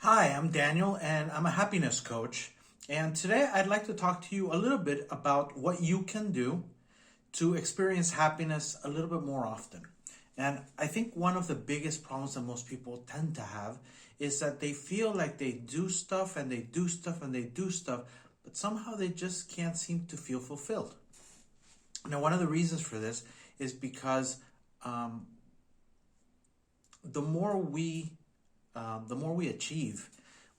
Hi, I'm Daniel and I'm a happiness coach. And today I'd like to talk to you a little bit about what you can do to experience happiness a little bit more often. And I think one of the biggest problems that most people tend to have is that they feel like they do stuff and they do stuff and they do stuff, but somehow they just can't seem to feel fulfilled. Now, one of the reasons for this is because um, the more we the more we achieve,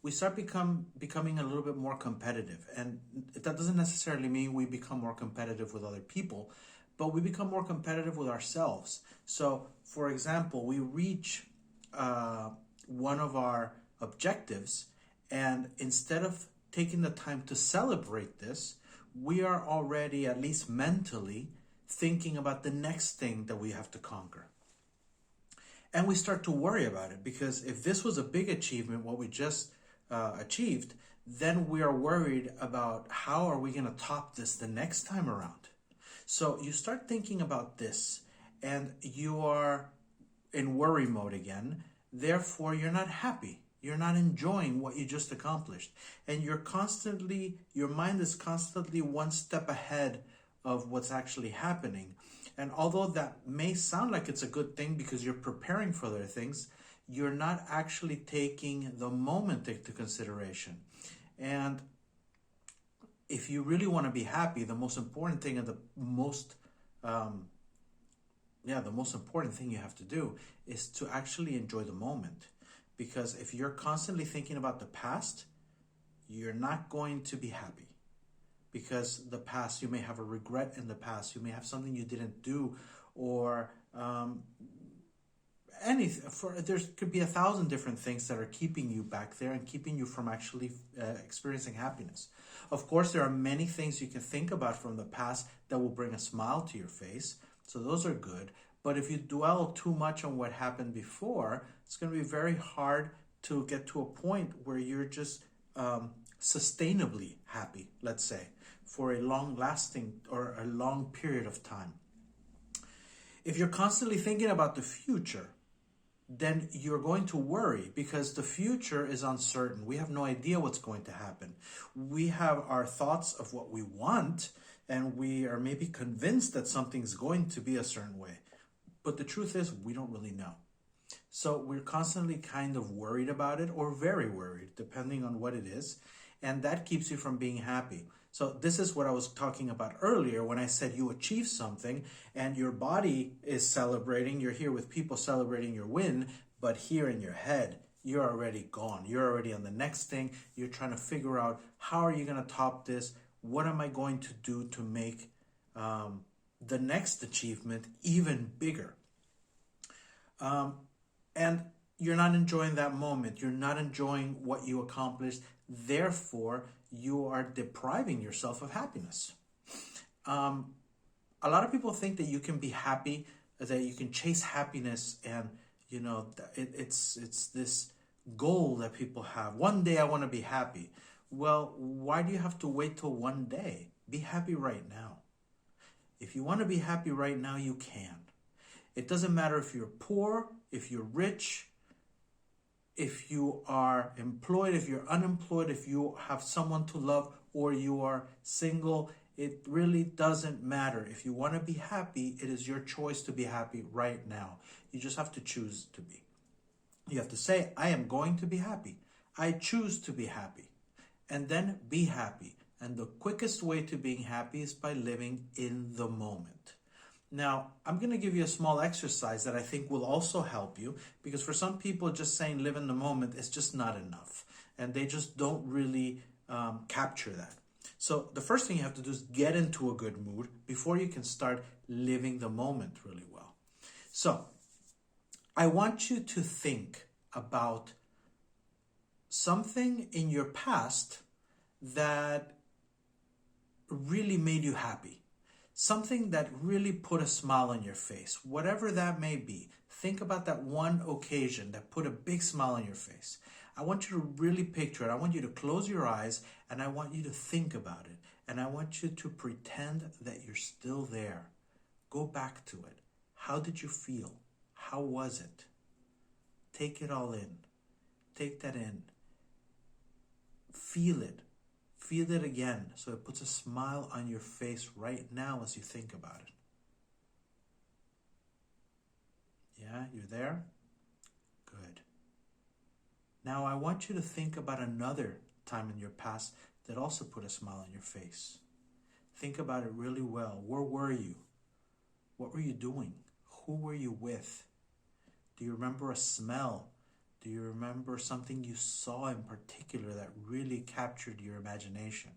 we start becoming a little bit more competitive. And that doesn't necessarily mean we become more competitive with other people, but we become more competitive with ourselves. So, for example, we reach one of our objectives, and instead of taking the time to celebrate this, we are already, at least mentally, thinking about the next thing that we have to conquer. And we start to worry about it because if this was a big achievement, what we just achieved, then we are worried about how are we going to top this the next time around. So you start thinking about this and you are in worry mode again. Therefore, you're not happy. You're not enjoying what you just accomplished. And your mind is constantly one step ahead of what's actually happening. And although that may sound like it's a good thing because you're preparing for other things, you're not actually taking the moment into consideration. And if you really want to be happy, the most important thing and the most important thing you have to do is to actually enjoy the moment. Because if you're constantly thinking about the past, you're not going to be happy. Because the past, you may have a regret in the past, you may have something you didn't do, or anything. There could be 1,000 different things that are keeping you back there and keeping you from actually experiencing happiness. Of course, there are many things you can think about from the past that will bring a smile to your face, so those are good. But if you dwell too much on what happened before, it's going to be very hard to get to a point where you're just sustainably happy, let's say, for a long-lasting or a long period of time. If you're constantly thinking about the future, then you're going to worry because the future is uncertain. We have no idea what's going to happen. We have our thoughts of what we want, and we are maybe convinced that something's going to be a certain way. But the truth is, we don't really know. So we're constantly kind of worried about it, or very worried, depending on what it is. And that keeps you from being happy. So this is what I was talking about earlier when I said you achieve something and your body is celebrating. You're here with people celebrating your win, but here in your head, you're already gone. You're already on the next thing. You're trying to figure out, how are you going to top this? What am I going to do to make the next achievement even bigger? And you're not enjoying that moment. You're not enjoying what you accomplished. Therefore, you are depriving yourself of happiness. A lot of people think that you can be happy, that you can chase happiness, and it's this goal that people have. One day I want to be happy. Well, why do you have to wait till one day? Be happy right now. If you want to be happy right now, you can. It doesn't matter if you're poor, if you're rich, if you are employed, if you're unemployed, if you have someone to love, or you are single. It really doesn't matter. If you want to be happy, it is your choice to be happy right now. You just have to choose to be. You have to say, I am going to be happy. I choose to be happy. And then be happy. And the quickest way to being happy is by living in the moment. Now, I'm going to give you a small exercise that I think will also help you, because for some people, just saying live in the moment is just not enough. And they just don't really capture that. So the first thing you have to do is get into a good mood before you can start living the moment really well. So I want you to think about something in your past that really made you happy. Something that really put a smile on your face, whatever that may be. Think about that one occasion that put a big smile on your face. I want you to really picture it. I want you to close your eyes and I want you to think about it. And I want you to pretend that you're still there. Go back to it. How did you feel? How was it? Take it all in. Take that in. feel it. Feel it again so it puts a smile on your face right now as you think about it. Yeah, you're there? Good. Now I want you to think about another time in your past that also put a smile on your face. Think about it really well. Where were you? What were you doing? Who were you with? Do you remember a smell? Do you remember something you saw in particular that really captured your imagination?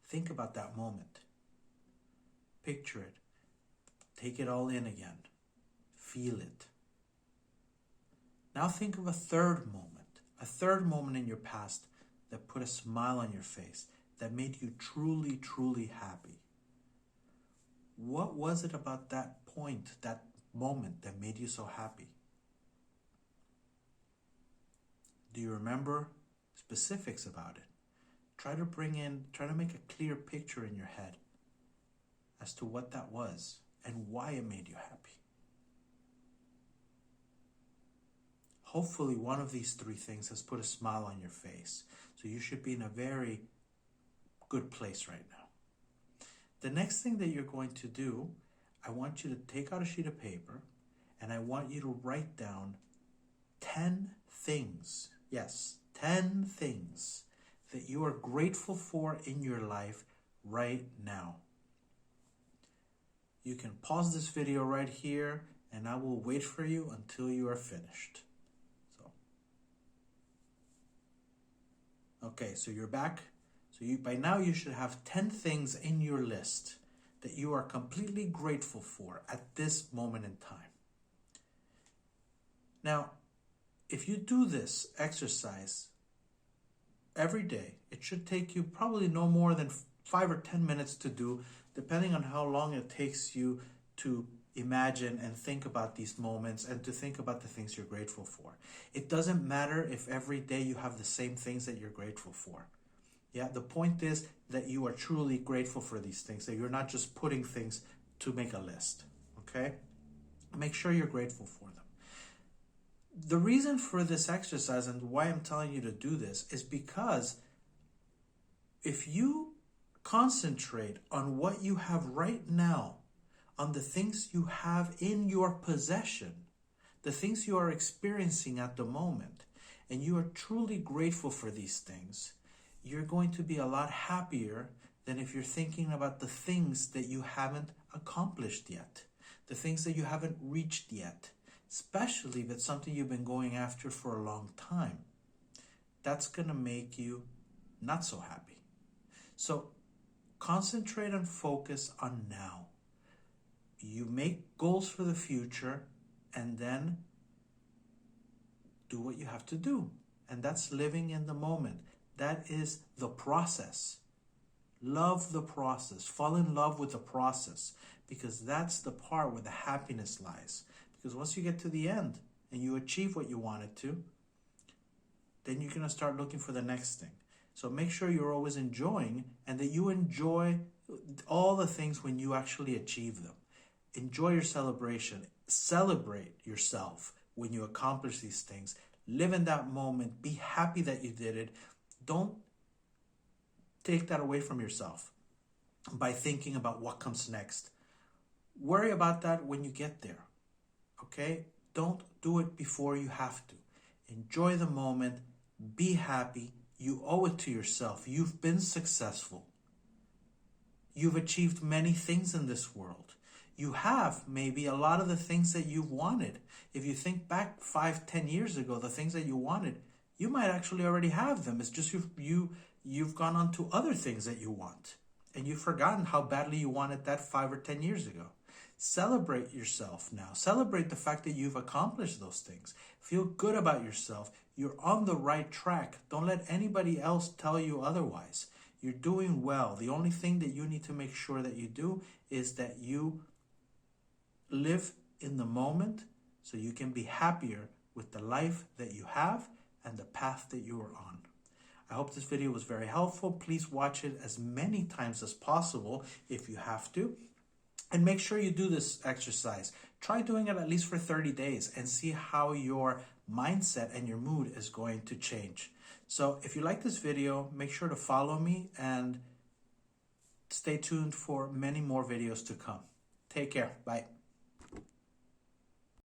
Think about that moment. Picture it. Take it all in again. Feel it. Now think of a third moment in your past that put a smile on your face, that made you truly, truly happy. What was it about that point, that moment, that made you so happy? Do you remember specifics about it? Try to make a clear picture in your head as to what that was and why it made you happy. Hopefully one of these three things has put a smile on your face. So you should be in a very good place right now. The next thing that you're going to do, I want you to take out a sheet of paper and I want you to write down 10 things. Yes, 10 things that you are grateful for in your life right now. You can pause this video right here and I will wait for you until you are finished. Okay, so you're back. So by now you should have 10 things in your list that you are completely grateful for at this moment in time. Now, if you do this exercise every day, it should take you probably no more than 5 or 10 minutes to do, depending on how long it takes you to imagine and think about these moments and to think about the things you're grateful for. It doesn't matter if every day you have the same things that you're grateful for. Yeah, the point is that you are truly grateful for these things, that you're not just putting things to make a list, okay? Make sure you're grateful for them. The reason for this exercise and why I'm telling you to do this is because if you concentrate on what you have right now, on the things you have in your possession, the things you are experiencing at the moment, and you are truly grateful for these things, you're going to be a lot happier than if you're thinking about the things that you haven't accomplished yet, the things that you haven't reached yet, especially if it's something you've been going after for a long time. That's going to make you not so happy. So concentrate and focus on now. You make goals for the future and then do what you have to do. And that's living in the moment. That is the process. Love the process. Fall in love with the process, because that's the part where the happiness lies. Because once you get to the end and you achieve what you wanted to, then you're going to start looking for the next thing. So make sure you're always enjoying and that you enjoy all the things when you actually achieve them. Enjoy your celebration. Celebrate yourself when you accomplish these things. Live in that moment. Be happy that you did it. Don't take that away from yourself by thinking about what comes next. Worry about that when you get there. Okay? Don't do it before you have to. Enjoy the moment. Be happy. You owe it to yourself. You've been successful. You've achieved many things in this world. You have maybe a lot of the things that you wanted. If you think back 5-10 years ago, the things that you wanted, you might actually already have them. It's just you've gone on to other things that you want. And you've forgotten how badly you wanted that 5 or 10 years ago. Celebrate yourself now. Celebrate the fact that you've accomplished those things. Feel good about yourself. You're on the right track. Don't let anybody else tell you otherwise. You're doing well. The only thing that you need to make sure that you do is that you live in the moment so you can be happier with the life that you have and the path that you are on. I hope this video was very helpful. Please watch it as many times as possible if you have to. And make sure you do this exercise. Try doing it at least for 30 days and see how your mindset and your mood is going to change. So if you like this video, make sure to follow me and stay tuned for many more videos to come. Take care. Bye.